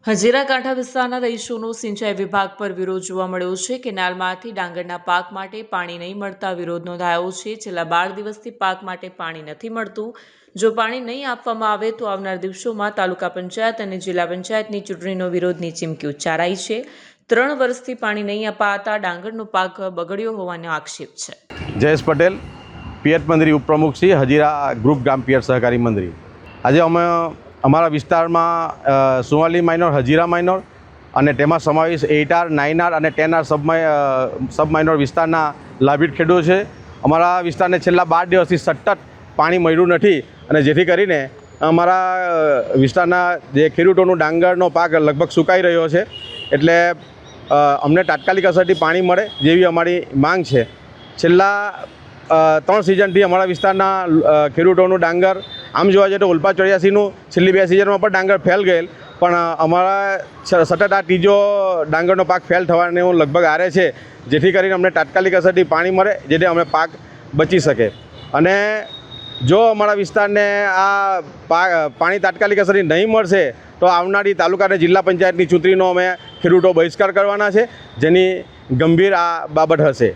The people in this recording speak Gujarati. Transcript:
હજીરા કાંઠા વિસ્તારના રહીશોનો સિંચાઈ વિભાગ પર વિરોધ જોવા મળ્યો છે। કેનાલમાંથી ડાંગરના પાક માટે પાણી નહીં મળતા વિરોધ નોંધાયો છે। છેલ્લા 12 દિવસથી પાક માટે પાણી નથી મળતું। જો પાણી નહીં આપવામાં આવે તો આવનાર દિવસોમાં તાલુકા પંચાયત અને જિલ્લા પંચાયતની ચૂંટણીનો વિરોધની ચીમકી ઉચ્ચારાઈ છે। 3 વર્ષથી પાણી નહીં અપાતા ડાંગરનો પાક બગડ્યો હોવાનો આક્ષેપ છે। જયેશ પટેલ, પિયત મંત્રી ઉપપ્રમુખ શ્રી હજીરા ગ્રુપ ગ્રામ પિયત સહકારી મંત્રી। આજે અમે અમારા વિસ્તારમાં 44 માઇનોર, હજીરા માઇનોર અને તેમાં સમાવેશ 8R, 9R અને 10R સબ માઇનોર વિસ્તારના લાભીટ ખેડૂતો છે। અમારા વિસ્તારને છેલ્લા 12 દિવસથી સતત પાણી મળ્યું નથી અને જેથી કરીને અમારા વિસ્તારના જે ખેડૂતોનો ડાંગરનો પાક લગભગ સુકાઈ રહ્યો છે। એટલે અમને તાત્કાલિક અસરથી પાણી મળે જેવી અમારી માંગ છે। છેલ્લા 3 સિઝનથી અમારા વિસ્તારના ખેડૂતોનું ડાંગર આમ જોવા જઈએ તો ઉલ્પા 84નું છેલ્લી 2 સિઝનમાં પણ ડાંગર ફેલ ગયેલ, પણ અમારા સતત આ ત્રીજો ડાંગરનો પાક ફેલ થવાનું લગભગ આરે છે। જેથી કરીને અમને તાત્કાલિક અસરથી પાણી મળે જેથી અમે પાક બચી શકે। અને જો અમારા વિસ્તારને આ પાણી તાત્કાલિક અસરથી નહીં મળશે તો આવનારી તાલુકા અને જિલ્લા પંચાયતની ચૂંટણીનો અમે ખેડૂતો બહિષ્કાર કરવાના છે, જેની ગંભીર આ બાબત હશે।